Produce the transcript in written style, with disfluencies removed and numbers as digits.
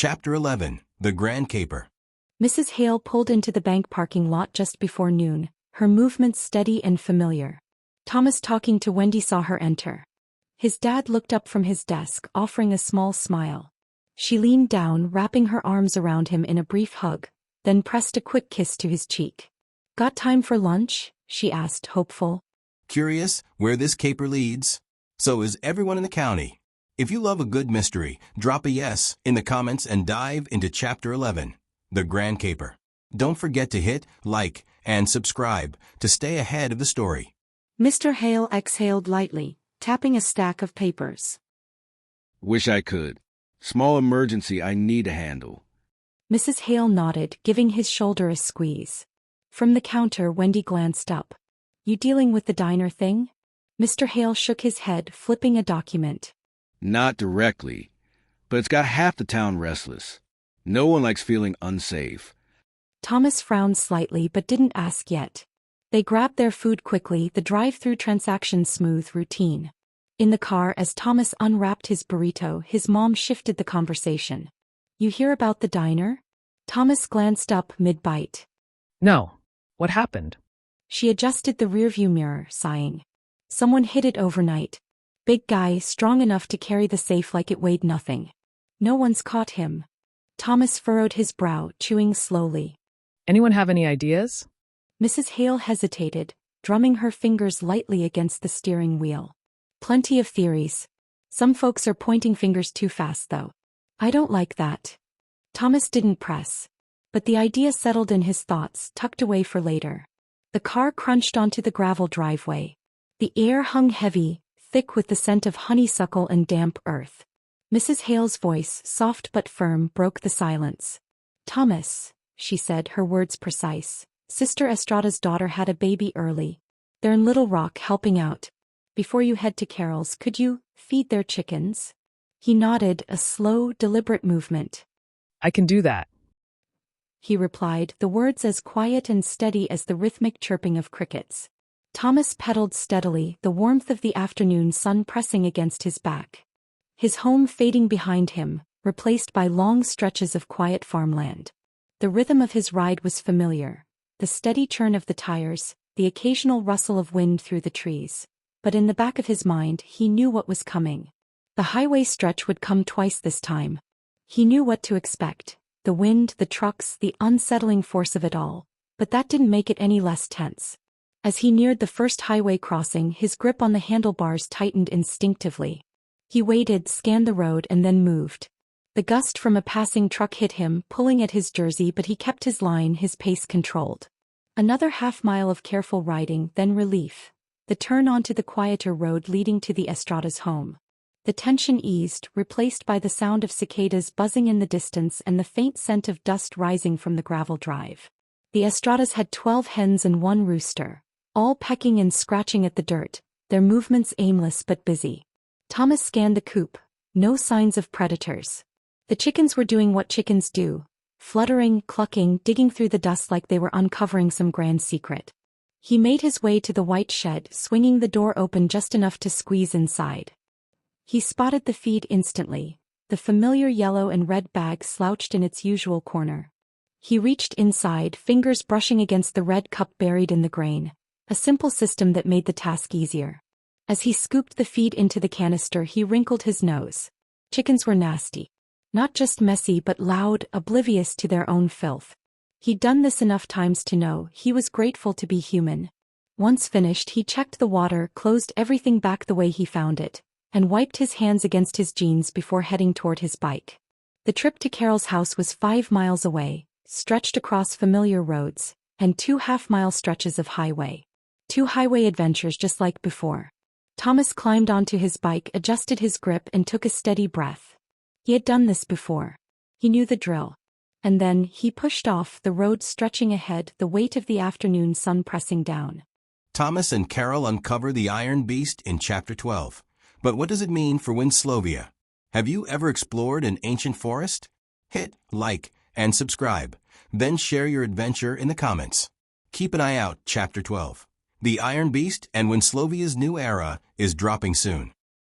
Chapter 11, The Grand Caper. Mrs. Hale pulled into the bank parking lot just before noon, her movements steady and familiar. Thomas talking to Wendy saw her enter. His dad looked up from his desk, offering a small smile. She leaned down, wrapping her arms around him in a brief hug, then pressed a quick kiss to his cheek. "Got time for lunch?" she asked, hopeful. Curious where this caper leads? So is everyone in the county. If you love a good mystery, drop a yes in the comments and dive into Chapter 11, The Grand Caper. Don't forget to hit like and subscribe to stay ahead of the story. Mr. Hale exhaled lightly, tapping a stack of papers. Wish I could. Small emergency I need to handle. Mrs. Hale nodded, giving his shoulder a squeeze. From the counter, Wendy glanced up. "You dealing with the diner thing?" Mr. Hale shook his head, flipping a document. Not directly, but it's got half the town restless. No one likes feeling unsafe. Thomas frowned slightly but didn't ask yet. They grabbed their food quickly, the drive-through transaction smooth routine. In the car, as Thomas unwrapped his burrito, his mom shifted the conversation. "You hear about the diner?" Thomas glanced up mid-bite. No. What happened? She adjusted the rearview mirror, sighing. "Someone hid it overnight. Big guy, strong enough to carry the safe like it weighed nothing. No one's caught him." Thomas furrowed his brow, chewing slowly. Anyone have any ideas? Mrs. Hale hesitated, drumming her fingers lightly against the steering wheel. "Plenty of theories. Some folks are pointing fingers too fast, though. I don't like that." Thomas didn't press. But the idea settled in his thoughts, tucked away for later. The car crunched onto the gravel driveway. The air hung heavy, thick with the scent of honeysuckle and damp earth. Mrs. Hale's voice, soft but firm, broke the silence. "Thomas," she said, her words precise. "Sister Estrada's daughter had a baby early. They're in Little Rock helping out. Before you head to Carol's, could you feed their chickens?" He nodded, a slow, deliberate movement. I can do that. He replied, the words as quiet and steady as the rhythmic chirping of crickets. Thomas pedaled steadily, the warmth of the afternoon sun pressing against his back. His home fading behind him, replaced by long stretches of quiet farmland. The rhythm of his ride was familiar, the steady churn of the tires, the occasional rustle of wind through the trees. But in the back of his mind, he knew what was coming. The highway stretch would come twice this time. He knew what to expect. The wind, the trucks, the unsettling force of it all. But that didn't make it any less tense. As he neared the first highway crossing, his grip on the handlebars tightened instinctively. He waited, scanned the road, and then moved. The gust from a passing truck hit him, pulling at his jersey, but he kept his line, his pace controlled. Another half-mile of careful riding, then relief. The turn onto the quieter road leading to the Estrada's home. The tension eased, replaced by the sound of cicadas buzzing in the distance and the faint scent of dust rising from the gravel drive. The Estradas had 12 hens and 1 rooster, all pecking and scratching at the dirt, their movements aimless but busy. Thomas scanned the coop. No signs of predators. The chickens were doing what chickens do, fluttering, clucking, digging through the dust like they were uncovering some grand secret. He made his way to the white shed, swinging the door open just enough to squeeze inside. He spotted the feed instantly, the familiar yellow and red bag slouched in its usual corner. He reached inside, fingers brushing against the red cup buried in the grain, a simple system that made the task easier. As he scooped the feed into the canister, he wrinkled his nose. Chickens were nasty. Not just messy but loud, oblivious to their own filth. He'd done this enough times to know he was grateful to be human. Once finished, he checked the water, closed everything back the way he found it, and wiped his hands against his jeans before heading toward his bike. The trip to Carol's house was 5 miles away, stretched across familiar roads, and 2 half-mile stretches of highway. 2 highway adventures just like before. Thomas climbed onto his bike, adjusted his grip, and took a steady breath. He had done this before. He knew the drill. And then, he pushed off, the road stretching ahead, the weight of the afternoon sun pressing down. Thomas and Carol uncover the Iron Beast in Chapter 12. But what does it mean for Winslovia? Have you ever explored an ancient forest? Hit like and subscribe, then share your adventure in the comments. Keep an eye out, Chapter 12. The Iron Beast and Winslovia's new era is dropping soon.